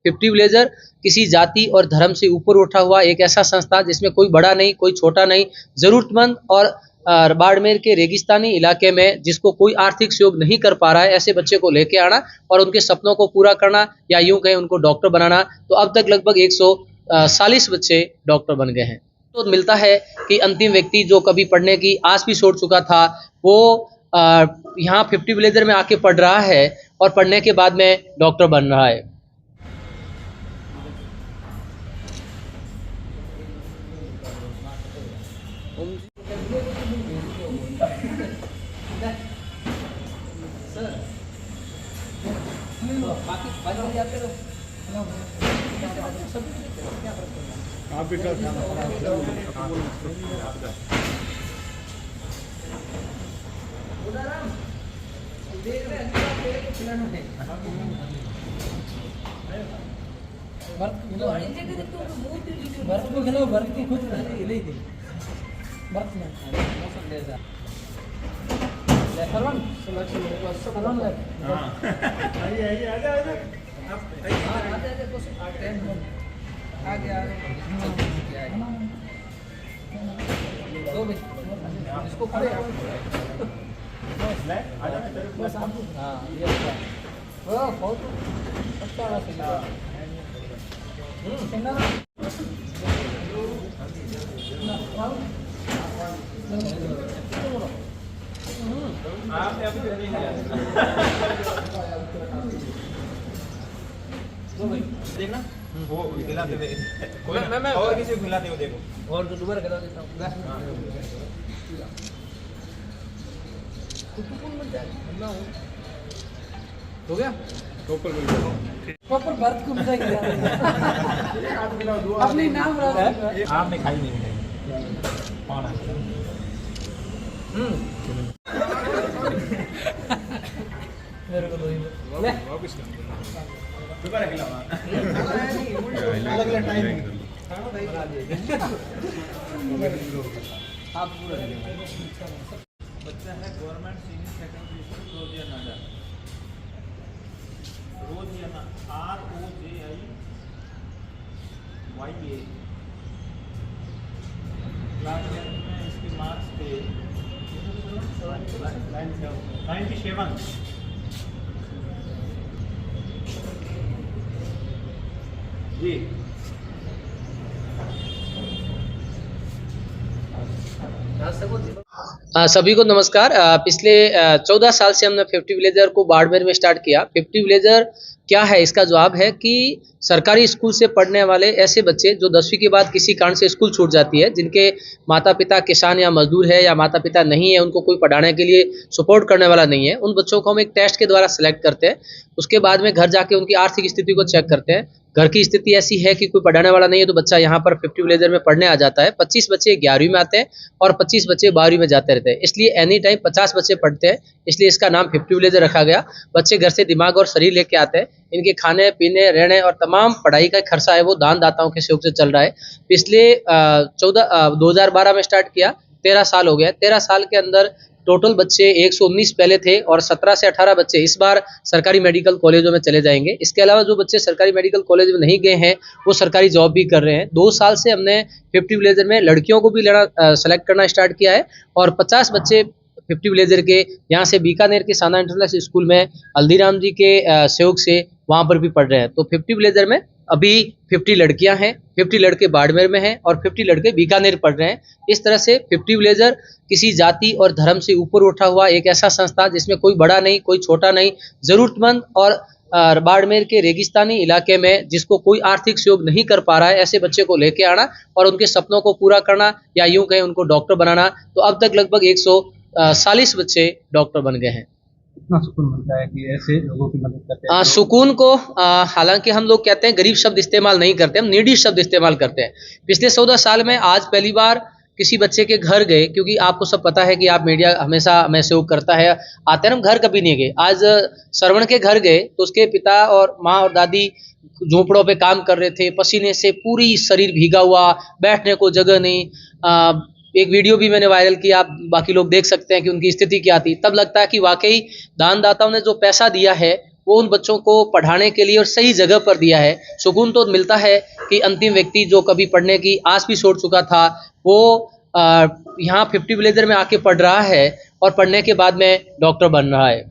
50 villager किसी जाति और धर्म से ऊपर उठा हुआ एक ऐसा संस्था जिसमें कोई बड़ा नहीं, कोई छोटा नहीं, जरूरतमंद और बाड़मेर के रेगिस्तानी इलाके में जिसको कोई आर्थिक सहयोग नहीं कर पा रहा है, ऐसे बच्चे को लेके आना और उनके सपनों को पूरा करना या यूं कहें उनको डॉक्टर बनाना। तो अब तक लगभग 140 बच्चे डॉक्टर बन गए हैं। तो मिलता है कि अंतिम व्यक्ति जो कभी पढ़ने की आस भी छोड़ चुका था, वो यहाँ 50 विलेजर में आके पढ़ रहा है और पढ़ने के बाद में डॉक्टर बन रहा है। आप भी कर भरत को खिलाओ, भरत की खुद ले दे भरत में सरवन सरवन ले हां आइए आजा आजा आप आजा तो आ गया दो भी इसको खड़े ले आजा तेरे को हां ये ओ बहुत अच्छा है देखना वो खिलाते हुए मैं और किसी को खिलाते हुए देखो और तो दोबारा खिला देता हूँ। हो गया प्रॉपर भरत को मिठाई अपने नाम आपने खाई नहीं पाना मेरे को ले दोबारा खिलावा अलग अलग टाइम आप पूरा बच्चा है government senior secondary school Rojiyana ROJIYA class 10 में इसके मार्क्स थे 97 जी। सभी को नमस्कार। पिछले 14 साल से हमने 50 विलेजर को बाड़मेर में स्टार्ट किया। 50 विलेजर क्या है, इसका जवाब है कि सरकारी स्कूल से पढ़ने वाले ऐसे बच्चे जो 10वीं के बाद किसी कारण से स्कूल छूट जाती है, जिनके माता पिता किसान या मजदूर है या माता पिता नहीं है, उनको कोई पढ़ाने के लिए सपोर्ट करने वाला नहीं है, उन बच्चों को हम एक टेस्ट के द्वारा सेलेक्ट करते हैं। उसके बाद में घर जाके उनकी आर्थिक स्थिति को चेक करते हैं। घर की स्थिति ऐसी है कि कोई पढ़ाने वाला नहीं है तो बच्चा यहाँ पर 50 विलेजर में पढ़ने आ जाता है। 25 बच्चे 11वीं में आते हैं और 25 बच्चे 12वीं में जाते रहते हैं, इसलिए एनी टाइम 50 बच्चे पढ़ते हैं, इसलिए इसका नाम 50 विलेजर रखा गया। बच्चे घर से दिमाग और शरीर लेके आते हैं, इनके खाने पीने रहने और तमाम पढ़ाई का खर्चा है वो दान दाताओं के सहयोग से चल रहा है। पिछले 2012 में स्टार्ट किया, 13 साल हो गया। 13 साल के अंदर टोटल बच्चे 119 पहले थे और 17 से 18 बच्चे इस बार सरकारी मेडिकल कॉलेजों में चले जाएंगे। इसके अलावा जो बच्चे सरकारी मेडिकल कॉलेज में नहीं गए हैं वो सरकारी जॉब भी कर रहे हैं। 2 साल से हमने 50 विलेजर में लड़कियों को भी सेलेक्ट करना स्टार्ट किया है और 50 बच्चे 50 विलेजर के यहाँ से बीकानेर के साना इंटरनेशनल स्कूल में हल्दीराम जी के सहयोग से वहाँ पर भी पढ़ रहे हैं। तो 50 विलेजर में अभी 50 लड़कियां हैं, 50 लड़के बाड़मेर में हैं और 50 लड़के बीकानेर पढ़ रहे हैं। इस तरह से 50 विलेजर किसी जाति और धर्म से ऊपर उठा हुआ एक ऐसा संस्था जिसमें कोई बड़ा नहीं, कोई छोटा नहीं, जरूरतमंद और बाड़मेर के रेगिस्तानी इलाके में जिसको कोई आर्थिक सहयोग नहीं कर पा रहा है, ऐसे बच्चे को लेके आना और उनके सपनों को पूरा करना या यूं कहें उनको डॉक्टर बनाना। तो अब तक लगभग 140 बच्चे डॉक्टर बन गए हैं। कितना सुकून मिलता है कि ऐसे लोगों की मदद करते हैं। सुकून को हालांकि हम लोग कहते हैं गरीब शब्द इस्तेमाल नहीं करते, हम नीडी शब्द इस्तेमाल करते हैं। पिछले 14 साल में आज पहली बार किसी बच्चे के घर गए, क्योंकि आपको सब पता है कि आप मीडिया हमेशा हमें सहयोग करता है, आते हैं, हम घर कभी नहीं गए। आज श्रवण के घर गए तो उसके पिता और माँ और दादी झोपड़ों पे काम कर रहे थे, पसीने से पूरी शरीर भीगा हुआ, बैठने को जगह नहीं। एक वीडियो भी मैंने वायरल किया, आप बाकी लोग देख सकते हैं कि उनकी स्थिति क्या थी। तब लगता है कि वाकई दानदाताओं ने जो पैसा दिया है वो उन बच्चों को पढ़ाने के लिए और सही जगह पर दिया है। सुकून तो मिलता है कि अंतिम व्यक्ति जो कभी पढ़ने की आस भी छोड़ चुका था, वो यहाँ 50 विलेजर में आके पढ़ रहा है और पढ़ने के बाद में डॉक्टर बन रहा है।